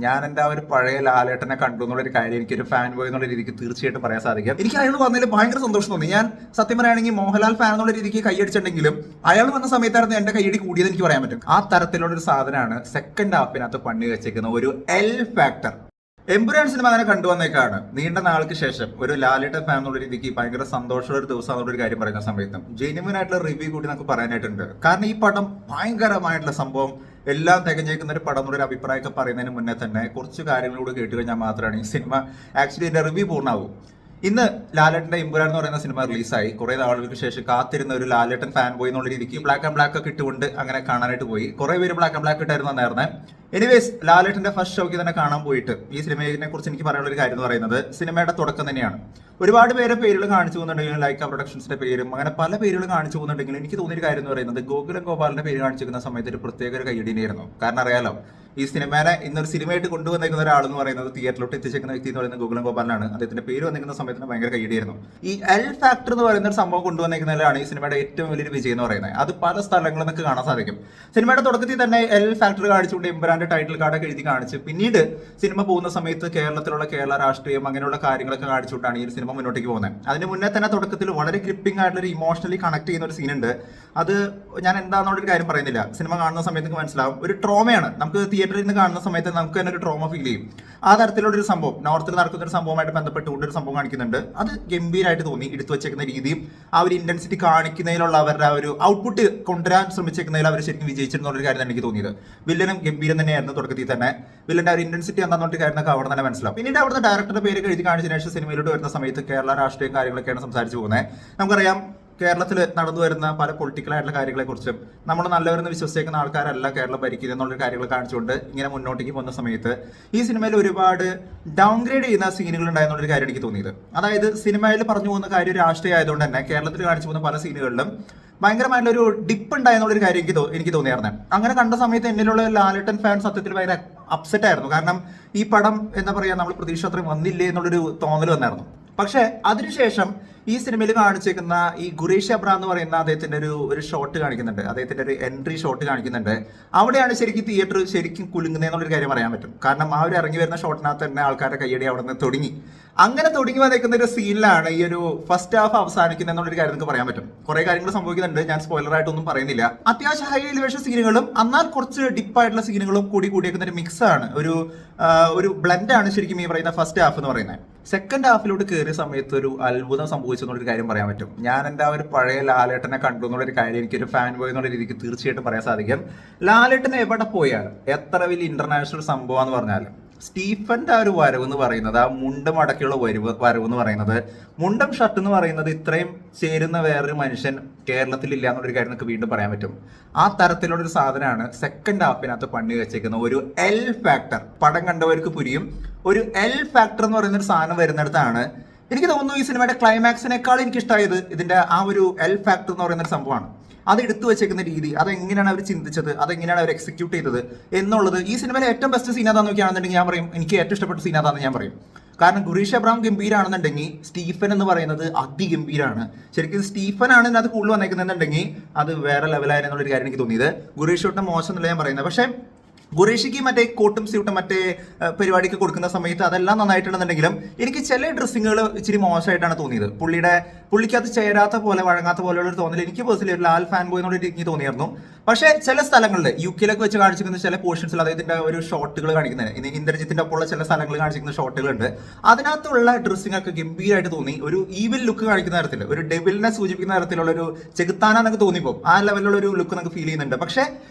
ഞാൻ എന്റെ ആ ഒരു പഴയ ലാലേട്ടനെ കണ്ടു എന്നുള്ളൊരു കാര്യം എനിക്കൊരു ഫാൻ ബോയ് എന്നുള്ള രീതിക്ക് തീർച്ചയായിട്ടും പറയാൻ സാധിക്കും. എനിക്ക് അയാൾ വന്നതിൽ ഭയങ്കര സന്തോഷം തോന്നി. ഞാൻ സത്യം പറയുകയാണെങ്കിൽ മോഹൻലാൽ ഫാൻ എന്നുള്ള രീതിക്ക് കൈയടിച്ചിട്ടുണ്ടെങ്കിലും അയാൾ വന്ന സമയത്തായിരുന്നു എന്റെ കൈയടി കൂടിയത് എനിക്ക് പറയാൻ പറ്റും. ആ തരത്തിലുള്ള ഒരു സാധനമാണ് സെക്കൻഡ് ഹാഫിനകത്ത് പണി വെച്ചേക്കുന്ന ഒരു എൽ ഫാക്ടർ. എമ്പുരാൻ സിനിമ അങ്ങനെ കണ്ടുവന്നേക്കാണ് നീണ്ട നാൾക്ക് ശേഷം ഒരു ലാലേട്ടൻ ഫാൻ എന്നുള്ള രീതിക്ക് ഭയങ്കര സന്തോഷമുള്ള ഒരു ദിവസം എന്നുള്ളൊരു കാര്യം പറയുന്ന സമയത്തും ജെന്യുവൻ ആയിട്ടുള്ള റിവ്യൂ കൂടി നമുക്ക് പറയാനായിട്ടുണ്ട്. കാരണം ഈ പടം ഭയങ്കരമായിട്ടുള്ള സംഭവം എല്ലാം തികഞ്ഞേക്കുന്ന ഒരു പടം എന്നൊരു അഭിപ്രായമൊക്കെ പറയുന്നതിന് മുന്നേ തന്നെ കുറച്ച് കാര്യങ്ങളൂടെ കേട്ട് കഴിഞ്ഞാൽ മാത്രമാണ് ഈ സിനിമ ആക്ച്വലി ഇതിന്റെ റിവ്യൂ പൂർണ്ണമാവും. ഇന്ന് ലാലേട്ടന്റെ എമ്പുരാൻ എന്ന് പറയുന്ന സിനിമ റിലീസായി. കുറെ നാളുകൾക്ക് ശേഷം കാത്തിരുന്ന ഒരു ലാലേട്ടൻ ഫാൻ ബോയ് എന്നുള്ള രീതിക്ക് ബ്ലാക്ക് ആൻഡ് ബ്ലാക്ക് ഒക്കെ ഇട്ടുകൊണ്ട് അങ്ങനെ കാണാനായിട്ട് പോയി. കുറെ പേര് ബ്ലാക്ക് ആൻഡ് ബ്ലാക്ക് ഇട്ടായിരുന്നു നേർന്നെ. എനിവേസ് ലാലേട്ടന്റെ ഫസ്റ്റ് ഷോയ്ക്ക് തന്നെ കാണാൻ പോയിട്ട് ഈ സിനിമയെ കുറിച്ച് എനിക്ക് പറയാനുള്ള ഒരു കാര്യം എന്ന് പറയുന്നത് സിനിമയുടെ തുടക്കം തന്നെയാണ്. ഒരുപാട് പേരുകൾ കാണിച്ചു പോകുന്നുണ്ടെങ്കിലും ലൈക്ക പ്രൊഡക്ഷൻസിന്റെ പേരും അങ്ങനെ പല പേരുകൾ കാണിച്ചു പോകുന്നുണ്ടെങ്കിലും എനിക്ക് തോന്നിയൊരു കാര്യം എന്ന് പറയുന്നത് ഗോകുലം ഗോപാലിന്റെ പേര് കാണിച്ചിരിക്കുന്ന സമയത്ത് ഒരു പ്രത്യേക ഒരു കൈയടിയായിരുന്നു. കാരണം അറിയാലോ, ഈ സിനിമേനെ ഇന്നൊരു സിനിമയായിട്ട് കൊണ്ടുവന്നേക്കുന്ന ഒരാളെന്ന് പറയുന്നത് തിയേറ്ററിലോട്ട് എത്തിച്ചേക്കുന്ന വ്യക്തി എന്ന് പറയുന്നത് ഗോകുലം ഗോപാലിനാണ്. അദ്ദേഹത്തിന്റെ പേര് വന്നിരിക്കുന്ന സമയത്തിന് ഭയങ്കര കൈയടിയായിരുന്നു. ഈ എൽ ഫാക്ടർ എന്ന് പറയുന്ന ഒരു സംഭവം കൊണ്ടുവന്നേക്കുന്നതിലാണ് ഈ സിനിമയുടെ ഏറ്റവും വലിയൊരു വിജയം എന്ന് പറയുന്നത്. അത് പല സ്ഥലങ്ങളിൽ നിന്നൊക്കെ കാണാൻ സാധിക്കും. സിനിമയുടെ തുടക്കത്തിൽ തന്നെ എൽ ഫാക്ടർ കാണിച്ചുകൊണ്ട് എമ്പുരാന്റെ ടൈറ്റിൽ കാർഡൊക്കെ എഴുതി കാണിച്ച് പിന്നീട് സിനിമ പോകുന്ന സമയത്ത് കേരള രാഷ്ട്രീയം അങ്ങനെയുള്ള കാര്യങ്ങളൊക്കെ കാണിച്ചുകൊണ്ടാണ് ഈ സിനിമ മുന്നോട്ടേക്ക് പോകുന്നത്. അതിന് മുന്നേ തന്നെ തുടക്കത്തിൽ വളരെ ക്രിപ്പിംഗ് ആയിട്ടുള്ള ഒരു ഇമോഷണലി കണക്ട് ചെയ്യുന്ന ഒരു സീനുണ്ട്. അത് ഞാൻ എന്താണെന്നുള്ളൊരു കാര്യം പറയുന്നില്ല, സിനിമ കാണുന്ന സമയത്ത് മനസ്സിലാവും. ഒരു ട്രോമയാണ്. നമുക്ക് തിയേറ്ററിൽ നിന്ന് കാണുന്ന സമയത്ത് നമുക്ക് തന്നെ ഒരു ട്രോമ ഫീൽ ചെയ്യും. ആ തരത്തിലുള്ള ഒരു സംഭവം നോർത്തിൽ നടക്കുന്ന ഒരു സംഭവമായിട്ട് ബന്ധപ്പെട്ടുകൊണ്ട് ഒരു സംഭവം കാണിക്കുന്നുണ്ട്. അത് ഗംഭീരമായിട്ട് തോന്നി. എടുത്തു വെച്ചേക്കുന്ന രീതിയും ആ ഒരു ഇന്റൻസിറ്റി കാണിക്കുന്നതിലുള്ള അവരുടെ ഒരു ഔട്ട്പുട്ട് കൊണ്ടുവരാൻ ശ്രമിച്ചേക്കുന്നതിൽ അവർ ശരിക്കും വിജയിച്ചിരുന്നൊരു കാര്യം എനിക്ക് തോന്നിയത്. വില്ലനും ഗംഭീരം തന്നെയായിരുന്നു. തുടക്കത്തിൽ തന്നെ വില്ലന്റെ ഒരു ഇന്റൻസിറ്റി എന്താണെന്നൊരു കാര്യമൊക്കെ അവിടെ തന്നെ മനസ്സിലാവും. പിന്നീട് അവിടുത്തെ ഡയറക്ടറുടെ പേര് എഴുതി കാണിച്ചതിന് ശേഷം സിനിമയിലോട്ട് വരുന്ന സമയത്ത് കേരള രാഷ്ട്രീയം കാര്യങ്ങളൊക്കെയാണ് സംസാരിച്ചു പോകുന്നത്. നമുക്കറിയാം കേരളത്തിൽ നടന്നു വരുന്ന പല പൊളിറ്റിക്കൽ ആയിട്ടുള്ള കാര്യങ്ങളെക്കുറിച്ചും നമ്മൾ നല്ലവരെന്ന് വിശ്വസിക്കുന്ന ആൾക്കാരല്ല കേരളം ഭരിക്കുക എന്നുള്ള കാര്യങ്ങൾ കാണിച്ചുകൊണ്ട് ഇങ്ങനെ മുന്നോട്ടേക്ക് പോകുന്ന സമയത്ത് ഈ സിനിമയിൽ ഒരുപാട് ഡൗൺഗ്രേഡ് ചെയ്യുന്ന സീനുകൾ ഉണ്ടായെന്നുള്ളൊരു കാര്യം എനിക്ക് തോന്നിയത്. അതായത് സിനിമയിൽ പറഞ്ഞു പോകുന്ന കാര്യം രാഷ്ട്രീയം ആയതുകൊണ്ട് തന്നെ കേരളത്തിൽ കാണിച്ചു പോകുന്ന പല സീനുകളിലും ഭയങ്കരമായിട്ടുള്ള ഒരു ഡിപ്പ് ഉണ്ടായെന്നുള്ളൊരു കാര്യം എനിക്ക് തോന്നിയായിരുന്നു. അങ്ങനെ കണ്ട സമയത്ത് എന്നിലുള്ള ലാലേട്ടൻ ഫാൻ സത്യത്തിൽ ഭയങ്കര അപ്സെറ്റ് ആയിരുന്നു. കാരണം ഈ പടം എന്താ പറയുക, നമ്മൾ പ്രതീക്ഷ അത്രയും വന്നില്ലേ എന്നുള്ളൊരു തോന്നൽ വന്നായിരുന്നു. പക്ഷെ അതിനുശേഷം ഈ സിനിമയിൽ കാണിച്ചേക്കുന്ന ഈ ഖുറേഷ് അബ്രാം എന്ന് പറയുന്ന അദ്ദേഹത്തിന്റെ ഒരു ഷോട്ട് കാണിക്കുന്നുണ്ട്. അദ്ദേഹത്തിന്റെ ഒരു എൻട്രി ഷോട്ട് കാണിക്കുന്നുണ്ട്. അവിടെയാണ് ശരിക്കും തിയേറ്റർ ശരിക്കും കുലുങ്ങുന്നതെന്നുള്ളൊരു കാര്യം പറയാൻ പറ്റും. കാരണം ആ ഒരു ഇറങ്ങി വരുന്ന ഷോട്ടിനകത്ത് തന്നെ ആൾക്കാരുടെ കയ്യടി അവിടെ നിന്ന് തുടങ്ങി. അങ്ങനെ തുടങ്ങി വന്നേക്കുന്ന ഒരു സീനിലാണ് ഈ ഒരു ഫസ്റ്റ് ഹാഫ് അവസാനിക്കുന്നത് എന്നുള്ളൊരു കാര്യം നമുക്ക് പറയാൻ പറ്റും. കുറെ കാര്യങ്ങൾ സംഭവിക്കുന്നുണ്ട്, ഞാൻ സ്പോയിലറായിട്ടൊന്നും പറയുന്നില്ല. അത്യാവശ്യം ഹൈ എലിവേഷൻ സീനുകളും എന്നാൽ കുറച്ച് ഡിപ്പായിട്ടുള്ള സീനുകളും കൂടിയേക്കുന്ന ഒരു മിക്സ് ആണ്, ഒരു ബ്ലെൻഡാണ് ശരിക്കും ഈ പറയുന്ന ഫസ്റ്റ് ഹാഫ് എന്ന് പറയുന്നത്. സെക്കൻഡ് ഹാഫിലോട്ട് കയറിയ സമയത്ത് ഒരു അത്ഭുതം സംഭവിച്ചു എന്നുള്ളൊരു കാര്യം പറയാൻ പറ്റും. ഞാൻ എൻ്റെ ആ ഒരു പഴയ ലാലേട്ടനെ കണ്ടു എന്നുള്ളൊരു കാര്യം എനിക്കൊരു ഫാൻ ബോയ് എന്നുള്ള രീതിക്ക് തീർച്ചയായിട്ടും പറയാൻ സാധിക്കും. ലാലേട്ടനെ എവിടെ പോയാലും എത്ര വലിയ ഇന്റർനാഷണൽ സംഭവം എന്ന് പറഞ്ഞാലും സ്റ്റീഫന്റെ ആ ഒരു വരവ് എന്ന് പറയുന്നത്, ആ മുണ്ടം അടക്കിയുള്ള വരവ് എന്ന് പറയുന്നത്, മുണ്ടം ഷർട്ട് എന്ന് പറയുന്നത് ഇത്രയും ചേരുന്ന വേറൊരു മനുഷ്യൻ കേരളത്തിൽ ഇല്ല എന്നുള്ളൊരു കാര്യം നമുക്ക് വീണ്ടും പറയാൻ പറ്റും. ആ തരത്തിലുള്ള ഒരു സാധനമാണ് സെക്കൻഡ് ഹാഫിനകത്ത് പണി വെച്ചേക്കുന്ന ഒരു എൽ ഫാക്ടർ. പടം കണ്ടവർക്ക് പുരിയും. ഒരു എൽ ഫാക്ടർ എന്ന് പറയുന്ന ഒരു സാധനം വരുന്നിടത്താണ് എനിക്ക് തോന്നുന്നു ഈ സിനിമയുടെ ക്ലൈമാക്സിനേക്കാൾ എനിക്ക് ഇഷ്ടമായത് ഇതിന്റെ ആ ഒരു എൽ ഫാക്ടർ എന്ന് പറയുന്ന ഒരു സംഭവമാണ്. അത് എടുത്തു വെച്ചേക്കുന്ന രീതി, അതെങ്ങനെയാണ് അവർ ചിന്തിച്ചത്, അതെങ്ങനെയാണ് അവർ എക്സിക്യൂട്ട് ചെയ്തത് എന്നുള്ളത്. ഈ സിനിമയിലെ ഏറ്റവും ബെസ്റ്റ് സീൻ അതാണെന്ന് നോക്കുകയാണെന്നുണ്ടെങ്കിൽ ഞാൻ പറയും എനിക്ക് ഏറ്റവും ഇഷ്ടപ്പെട്ട സീൻ അതാണെന്ന് ഞാൻ പറയും. കാരണം ഖുറേഷ് അബ്രാം ഗംഭീരാണെന്നുണ്ടെങ്കിൽ സ്റ്റീഫൻ എന്ന് പറയുന്നത് അതിഗംഭീരാണ്. ശരിക്കും സ്റ്റീഫൻ ആണ് ഇതിനകത്ത് കൂടുതൽ വന്നേക്കുന്നുണ്ടെങ്കിൽ അത് വേറെ ലെവലായെന്നുള്ളൊരു കാര്യം എനിക്ക് തോന്നിയത്. ഖുറേഷ് ഒട്ടും മോശം എന്നല്ല ഞാൻ പറയുന്നത്. പക്ഷേ ഖുറേഷിക്ക് മറ്റേ കോട്ടും സ്യൂട്ടും മറ്റേ പരിപാടിക്ക് കൊടുക്കുന്ന സമയത്ത് അതെല്ലാം നന്നായിട്ടുണ്ടെന്നുണ്ടെങ്കിലും എനിക്ക് ചില ഡ്രസ്സിങ്ങുകൾ ഇച്ചിരി മോശമായിട്ടാണ് തോന്നിയത്. പുള്ളിക്കകത്ത് ചേരാത്ത പോലെ വഴങ്ങാത്ത പോലെയുള്ള ഒരു തോന്നൽ എനിക്ക് പേഴ്സണലി ഒരു ലാൽ ഫാൻ ബോയ് എന്നുള്ള എനിക്ക് തോന്നിയായിരുന്നു. പക്ഷേ ചില സ്ഥലങ്ങളിൽ UK വെച്ച് കാണിച്ചിരിക്കുന്ന ചില പോർഷൻസിൽ അദ്ദേഹത്തിന്റെ ഒരു ഷോട്ടുകൾ കാണിക്കുന്നത്, ഇന്ദ്രജിത്തിന്റെ ഒപ്പമുള്ള ചില സ്ഥലങ്ങൾ കാണിച്ചിരിക്കുന്ന ഷോട്ടുകളുണ്ട്. അതിനകത്തുള്ള ഡ്രസ്സിംഗ് ഒക്കെ ഗംഭീരമായിട്ട് തോന്നി. ഒരു ഈവിൽ ലുക്ക് കാണിക്കുന്ന തരത്തിൽ, ഒരു ഡെവിലിനെ സൂചിപ്പിക്കുന്ന തരത്തിലുള്ള ഒരു ചെകുത്താന എന്നൊക്കെ തോന്നിപ്പോ ആ ലെവലിലുള്ള ഒരു ലുക്ക് നമുക്ക് ഫീൽ ചെയ്യുന്നുണ്ട്. പക്ഷേ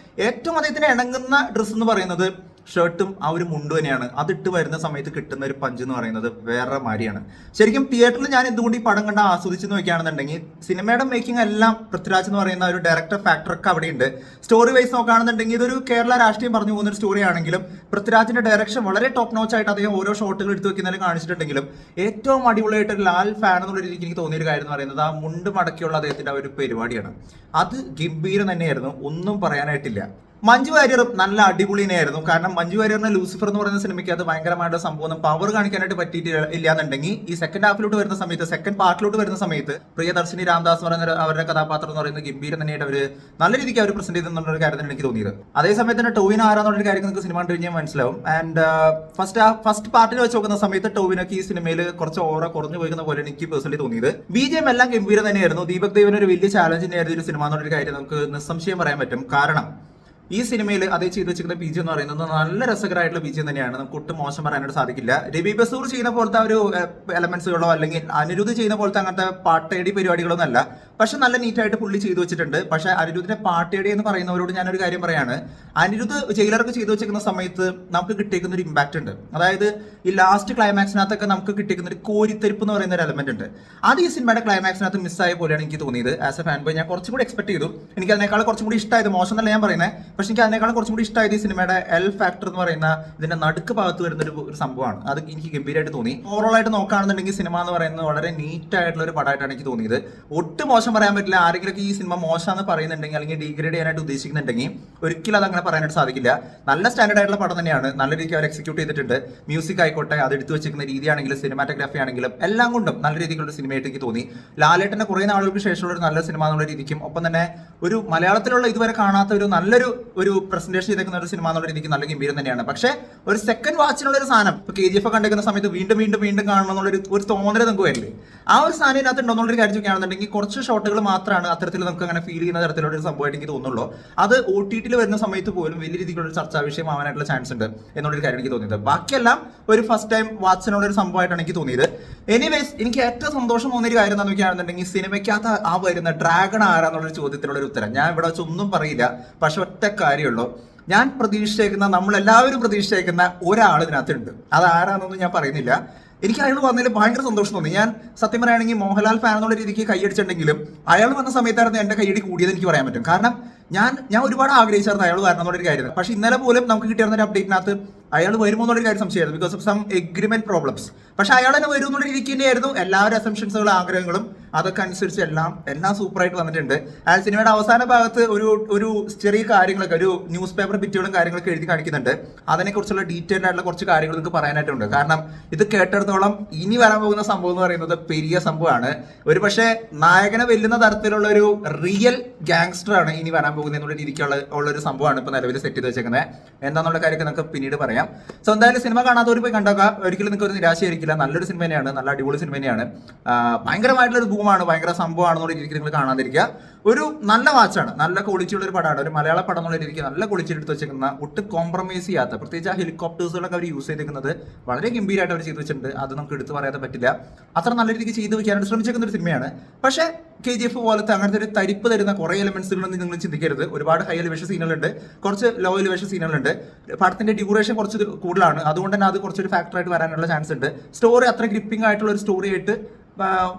ഏറ്റവും അദ്ദേഹത്തിന് ഇണങ്ങുന്ന ഡ്രസ്സ് എന്ന് പറയുന്നത് ഷർട്ടും ആ ഒരു മുണ്ട് തന്നെയാണ്. അതിട്ട് വരുന്ന സമയത്ത് കിട്ടുന്ന ഒരു പഞ്ച് എന്ന് പറയുന്നത് വേറെ മാതിരിയാണ്. ശരിക്കും തിയേറ്ററിൽ ഞാൻ എന്തുകൊണ്ട് ഈ പടം കണ്ട് ആസ്വദിച്ച് നോക്കുകയാണെന്നുണ്ടെങ്കിൽ സിനിമയുടെ മേക്കിംഗ് എല്ലാം പൃഥ്വിരാജ് എന്ന് പറയുന്ന ഒരു ഡയറക്ടർ ഫാക്ടറൊക്കെ അവിടെയുണ്ട്. സ്റ്റോറി വൈസ് നോക്കുകയാണെന്നുണ്ടെങ്കിൽ ഇതൊരു കേരള രാഷ്ട്രീയം പറഞ്ഞു പോകുന്ന ഒരു സ്റ്റോറി ആണെങ്കിലും പൃഥ്വിരാജിന്റെ ഡയറക്ഷൻ വളരെ ടോപ്പ് നോച്ച് ആയിട്ട് അദ്ദേഹം ഓരോ ഷോട്ടുകൾ എടുത്ത് വെക്കുന്നതിലും കാണിച്ചിട്ടുണ്ടെങ്കിലും ഏറ്റവും അടിപൊളിയായിട്ട് ഒരു ലാൽ ഫാൻ എന്നുള്ള രീതിക്ക് എനിക്ക് തോന്നിയൊരു കാര്യം എന്ന് പറയുന്നത് ആ മുണ്ട് മടക്കിയുള്ള അദ്ദേഹത്തിന്റെ ആ ഒരു പരിപാടിയാണ്. അത് ഗംഭീരം തന്നെയായിരുന്നു, ഒന്നും പറയാനായിട്ടില്ല. മഞ്ജു വാര്യറും നല്ല അടിപൊളിയായിരുന്നു. കാരണം മഞ്ജു വാര്യറിന് ലൂസിഫർ എന്ന് പറയുന്ന സിനിമയ്ക്ക് അത് ഭയങ്കരമായിട്ട് സംഭവം പവർ കാണിക്കാനായിട്ട് പറ്റിയിട്ട് ഇല്ലാന്നുണ്ടെങ്കിൽ ഈ സെക്കൻഡ് ഹാഫിലോട്ട് വരുന്ന സമയത്ത്, സെക്കൻഡ് പാർട്ടിലോട്ട് വരുന്ന സമയത്ത് പ്രിയദർശിനി രാംദാസ് പറയുന്ന അവരുടെ കഥാപാത്രം എന്ന് പറയുന്നത് ഗംഭീരം തന്നെയായിട്ട് അവർ നല്ല രീതിക്ക് അവർ പ്രസന്റ് ചെയ്തെന്നുള്ള കാര്യത്തിന് എനിക്ക് തോന്നിയത്. അതേസമയത്ത് തന്നെ ടോവിനോ ആരാന്നുള്ള കാര്യം നിങ്ങൾക്ക് സിനിമ കണ്ടു കഴിഞ്ഞാൽ മനസ്സിലാവും. ആൻഡ് ഫസ്റ്റ് പാർട്ടിൽ വെച്ച് നോക്കുന്ന സമയത്ത് ടോവിനോക്ക് ഈ സിനിമയിൽ കുറച്ച് ഓറ കുറഞ്ഞു പോയിരിക്കുന്ന പോലെ എനിക്ക് പേഴ്സണലി തോന്നിയത്. BGM എല്ലാം ഗംഭീരം തന്നെയായിരുന്നു. ദീപക് ദേവിന് ഒരു വലിയ ചാലഞ്ച് തന്നെയായിരുന്നു ഒരു സിനിമ എന്നുള്ളൊരു കാര്യം നമുക്ക് നിസ്സംശയം പറയാൻ പറ്റും. കാരണം ഈ സിനിമയിൽ അതേ ചെയ്ത് വെച്ചിരിക്കുന്ന BGM എന്ന് പറയുന്നത് നല്ല രസകരമായിട്ടുള്ള BGM തന്നെയാണ്. നമുക്ക് ഒട്ടും മോശം പറയാനായിട്ട് സാധിക്കില്ല. രവി ബസൂർ ചെയ്യുന്ന പോലത്തെ ഒരു എലമെന്റ്സുകളോ അല്ലെങ്കിൽ അനിരുദ്ധ് ചെയ്യുന്ന പോലത്തെ അങ്ങനത്തെ പാട്ടേടി പരിപാടികളൊന്നും അല്ല. പക്ഷെ നല്ല നീറ്റായിട്ട് പുള്ളി ചെയ്തു വെച്ചിട്ടുണ്ട്. പക്ഷെ അനിരുദ്ധിന്റെ പാട്ടേടി എന്ന് പറയുന്നവരോട് ഞാനൊരു കാര്യം പറയാണ്, അനിരുദ്ധ് ജയിലറൊക്കെ ചെയ്തു വെച്ചിരിക്കുന്ന സമയത്ത് നമുക്ക് കിട്ടിയിരിക്കുന്ന ഒരു ഇമ്പാക്ട് ഉണ്ട്. അതായത് ഈ ലാസ്റ്റ് ക്ലൈമാക്സിനകത്തൊക്കെ നമുക്ക് കിട്ടിയിരിക്കുന്ന ഒരു കോരിത്തെരിപ്പ് എന്ന് പറയുന്ന ഒരു എലമെന്റ് ഉണ്ട്. അത് ഈ സിനിമയുടെ ക്ലൈമാക്സിനകത്ത് മിസ്സായ പോലെയാണ് എനിക്ക് തോന്നിയത്. ആസ് എ ഫാൻ ബോയ് ഞാൻ കുറച്ചും കൂടി എക്സ്പെക്ട് ചെയ്തു. എനിക്ക് അതിനേക്കാൾ കുറച്ചും കൂടി ഇഷ്ടമായത്, മോശം എന്നല്ല ഞാൻ പറയുന്നത്, പക്ഷെ എനിക്ക് അതിനേക്കാളും കുറച്ചും കൂടി ഇഷ്ടമായത് ഈ സിനിമയുടെ എൽ ഫാക്ടർ എന്ന് പറയുന്ന ഇതിന്റെ നടുക്ക് ഭാഗത്ത് വരുന്ന ഒരു സംഭവമാണ്. അത് എനിക്ക് ഗംഭീരമായിട്ട് തോന്നി. ഓവറോൾ ആയിട്ട് നോക്കുകയാണെന്നുണ്ടെങ്കിൽ സിനിമ എന്ന് പറയുന്നത് വളരെ നീറ്റ് ആയിട്ടുള്ള ഒരു പടമായിട്ടാണ് എനിക്ക് തോന്നിയത്. ഒട്ടും മോശം പറയാൻ പറ്റില്ല. ആരെങ്കിലും ഈ സിനിമ മോശമെന്ന് പറയുന്നുണ്ടെങ്കിൽ അല്ലെങ്കിൽ ഡീഗ്രേഡ് ചെയ്യാനായിട്ട് ഉദ്ദേശിക്കുന്നുണ്ടെങ്കിൽ ഒരിക്കലും അത് അങ്ങനെ പറയാനായിട്ട് സാധിക്കില്ല. നല്ല സ്റ്റാൻഡേർഡ് ആയിട്ടുള്ള പടം തന്നെയാണ്. നല്ല രീതിക്ക് അവർ എക്സിക്യൂട്ട് ചെയ്തിട്ടുണ്ട്. മ്യൂസിക് ആയിക്കോട്ടെ, അത് എടുത്തു വെച്ചിരിക്കുന്ന രീതിയാണെങ്കിലും സിനിമാറ്റോഗ്രാഫി ആണെങ്കിലും എല്ലാം കൊണ്ടും നല്ല രീതിയിലുള്ള സിനിമയായിട്ട് എനിക്ക് തോന്നി. ലാലേട്ടന്റെ കുറേ നാളുകൾക്ക് ശേഷമുള്ള ഒരു നല്ല സിനിമ എന്നുള്ള രീതിക്കും ഒപ്പം തന്നെ ഒരു മലയാളത്തിലുള്ള ഇതുവരെ കാണാത്ത ഒരു നല്ലൊരു പ്രസന്റേഷൻ ചെയ്തേക്കുന്ന ഒരു സിനിമ എന്നുള്ള രീതിക്ക് നല്ല ഗംഭീരം തന്നെയാണ്. പക്ഷേ ഒരു സെക്കൻഡ് വാച്ചിനുള്ള ഒരു സാധനം ഇപ്പൊ KGF കണ്ടിരിക്കുന്ന സമയത്ത് വീണ്ടും വീണ്ടും വീണ്ടും കാണണം എന്നുള്ളൊരു തോന്നൽ നമുക്ക് വരില്ലേ? ആ ഒരു സാധനം ഇതിനകത്ത് ഉണ്ടെന്നുള്ളൊരു കാര്യം ചോദിക്കുകയാണെന്നുണ്ടെങ്കിൽ കുറച്ച് ഷോട്ടുകൾ മാത്രമാണ് അത്തരത്തിൽ നമുക്ക് അങ്ങനെ ഫീൽ ചെയ്യുന്ന തരത്തിലുള്ള ഒരു സംഭവമായിട്ട് എനിക്ക് തോന്നുള്ളൂ. അത് OTT വരുന്ന സമയത്ത് പോലും വലിയ രീതിയിലുള്ള ഒരു ചർച്ചാ വിഷയം ആവാനായിട്ടുള്ള ചാൻസ് ഉണ്ട് എന്നുള്ളൊരു കാര്യം എനിക്ക് തോന്നിയത്. ബാക്കിയെല്ലാം ഒരു ഫസ്റ്റ് ടൈം വാച്ചിനുള്ള ഒരു സംഭവമായിട്ടാണ് എനിക്ക് തോന്നിയത്. എനിവേസ് എനിക്ക് ഏറ്റവും സന്തോഷം തോന്നിയൊരു കാര്യം എന്താണെന്ന് നോക്കുകയാണെന്നുണ്ടെങ്കിൽ സിനിമയ്ക്കകത്ത് ആ വരുന്ന ഡ്രാഗൺ ആരാന്നുള്ളൊരു ചോദ്യത്തിനുള്ള ഒരു ഉത്തരം ഞാൻ ഇവിടെ വെച്ച് ഒന്നും പറയില്ല. പക്ഷെ ഒറ്റ കാര്യമുള്ളൂ, ഞാൻ പ്രതീക്ഷിച്ചേക്കുന്ന, നമ്മളെല്ലാവരും പ്രതീക്ഷിച്ചേക്കുന്ന ഒരാൾ ഇതിനകത്തുണ്ട്. അത് ആരാന്നൊന്നും ഞാൻ പറയുന്നില്ല. എനിക്ക് അയാൾ വന്നതിൽ ഭയങ്കര സന്തോഷം തോന്നി. ഞാൻ സത്യം പറയുകയാണെങ്കിൽ മോഹൻലാൽ ഫാൻ എന്നുള്ള രീതിക്ക് കൈയടിച്ചിട്ടുണ്ടെങ്കിലും അയാൾ വന്ന സമയത്തായിരുന്നു എന്റെ കൈയടി കൂടിയത് എനിക്ക് പറയാൻ പറ്റും. കാരണം ഞാൻ ഒരുപാട് ആഗ്രഹിച്ചായിരുന്നു അയാൾ വരണം എന്നുള്ളൊരു കാര്യം. പക്ഷെ ഇന്നലെ പോലും നമുക്ക് കിട്ടിയിരുന്ന ഒരു അപ്ഡേറ്റിനകത്ത് അയാൾ വരുമോ എന്നുള്ളൊരു കാര്യം സംശയമായിരുന്നു, because of some agreement problems. പക്ഷെ അയാൾ തന്നെ വരും എന്നുള്ള രീതിക്ക് തന്നെയായിരുന്നു എല്ലാവരും അസംഷൻസുകളും ആഗ്രഹങ്ങളും. അതൊക്കെ അനുസരിച്ച് എല്ലാം സൂപ്പറായിട്ട് വന്നിട്ടുണ്ട്. അയാൾ സിനിമയുടെ അവസാന ഭാഗത്ത് ഒരു ചെറിയ കാര്യങ്ങളൊക്കെ, ഒരു ന്യൂസ് പേപ്പർ ബിറ്റുകളും കാര്യങ്ങളൊക്കെ എഴുതി കാണിക്കുന്നുണ്ട്. അതിനെക്കുറിച്ചുള്ള ഡീറ്റെയിൽഡ് ആയിട്ടുള്ള കുറച്ച് കാര്യങ്ങൾ നിങ്ങൾക്ക് പറയാനായിട്ടുണ്ട്. കാരണം ഇത് കേട്ടിടത്തോളം ഇനി വരാൻ പോകുന്ന സംഭവം എന്ന് പറയുന്നത് പെരിയ സംഭവമാണ്. ഒരു പക്ഷേ നായകനെ വെല്ലുന്ന തരത്തിലുള്ള ഒരു റിയൽ ഗാങ്സ്റ്റർ ആണ് ഇനി വരാൻ പോകുന്നത് എന്നുള്ള രീതിക്കുള്ള ഒരു സംഭവമാണ് ഇപ്പൊ നിലവിൽ സെറ്റ് ചെയ്ത് വെച്ചേക്കുന്നത്. എന്താണെന്നുള്ള കാര്യമൊക്കെ നമുക്ക് പിന്നീട് പറയാം. സോ എന്തായാലും സിനിമ കാണാത്തവർ പോയി കണ്ടോക്കാം. ഒരിക്കലും നിങ്ങൾക്ക് ഒരു നിരാശയായിരിക്കില്ല. നല്ലൊരു സിനിമ തന്നെയാണ്, നല്ല അടിപൊളി സിനിമ തന്നെയാണ്. ഭയങ്കരമായിട്ടുള്ള ഒരു ഭയങ്കര സംഭവമാണെന്നുള്ള രീതിക്ക് നിങ്ങൾ കാണാതിരിക്കുക. ഒരു നല്ല വാച്ചാണ്, നല്ല ക്വാളിറ്റിയുള്ള ഒരു പടമാണ്. ഒരു മലയാള പടം എന്നുള്ള രീതിക്ക് നല്ല ക്വാളിറ്റി എടുത്ത് വെച്ചിരിക്കുന്ന, ഒട്ടും കോംപ്രമൈസ് ചെയ്യാത്ത, പ്രത്യേകിച്ച് ആ ഹെലികോപ്റ്റേഴ്സുകളൊക്കെ അവർ യൂസ് ചെയ്തിരിക്കുന്നത് വളരെ ഗംഭീരമായിട്ട് അവർ ചെയ്തു വെച്ചിട്ടുണ്ട്. അത് നമുക്ക് എടുത്ത് പറയാതെ പറ്റില്ല. അത്ര നല്ല രീതിക്ക് ചെയ്തു വെക്കാനായിട്ട് ശ്രമിച്ചേക്കുന്ന ഒരു സിനിമയാണ്. പക്ഷേ KGF പോലത്തെ അങ്ങനത്തെ ഒരു തരിപ്പ് തരുന്ന കുറേ എലമെന്റ്സുകളൊന്നും നിങ്ങൾ ചിന്തിക്കരുത്. ഒരുപാട് ഹൈ എലിവേഷൻ സീനുകളുണ്ട്, കുറച്ച് ലോ എലിവേഷൻ സീനുകളുണ്ട്. പടത്തിന്റെ ഡ്യൂറേഷൻ കുറച്ച് കൂടുതലാണ്, അതുകൊണ്ട് തന്നെ അത് കുറച്ചൊരു ഫാക്ടറായിട്ട് വരാനുള്ള ചാൻസ് ഉണ്ട്. സ്റ്റോറി അത്ര ഗ്രിപ്പിംഗ് ആയിട്ടുള്ള ഒരു സ്റ്റോറി ആയിട്ട്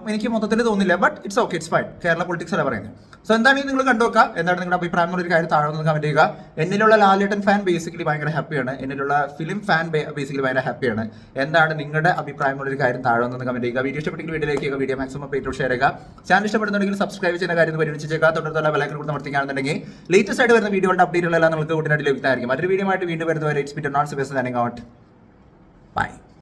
എനിക്ക് മൊത്തത്തിൽ തോന്നില്ല. But it's okay, it's fine. Kerala politics അല്ല പറയുന്നത്. സോ എന്താണെങ്കിൽ നിങ്ങൾ കണ്ടുവെക്കുക. എന്താണ് നിങ്ങളുടെ അഭിപ്രായം എന്നൊരു കാര്യം താഴെ നിന്ന് കമന്റ് ചെയ്യുക. എന്നിലുള്ള ലാലേട്ടൻ ഫാൻ ബേസിക്കലി ഭയങ്കര ഹാപ്പിയാണ്. എന്നിലുള്ള ഫിലിം ഫാൻ ബേസിക്കലി ഭയങ്കര ഹാപ്പിയാണ്. എന്താണ് നിങ്ങളുടെ അഭിപ്രായം എന്നൊരു കാര്യം താഴെ നിന്ന് കമന്റ് ചെയ്യുക. വീഡിയോ ഇഷ്ടപ്പെട്ടെങ്കിൽ വീഡിയോയിലേക്ക് വീഡിയോ മാക്സിമം പേറ്റ് ഷെയർ ചെയ്യുക. ചാനൽ ഇഷ്ടപ്പെടുന്നുണ്ടെങ്കിൽ സബ്സ്ക്രൈബ് ചെയ്യുന്ന കാര്യം പരിഗണിച്ചേക്കുക. തുടർന്നുള്ള ബെല്ലൈക്കൺ കൂടി അമർത്തിക്കുകയാണെന്നുണ്ടെങ്കിൽ ലേറ്റസ്റ്റ് ആയിട്ട് വരുന്ന വീഡിയോകളുടെ അപ്ഡേറ്റുകളെല്ലാം നിങ്ങൾക്ക് ഉടനടി ലഭിക്കുന്നതായിരിക്കും. മറ്റൊരു വീഡിയോ ആയിട്ട് വീണ്ടും വരുന്നവരെ ഇറ്റ്സ് ബീറ്റ് നോട്ട് സബേസ് സൈനിങ് ഔട്ട്. ബൈ.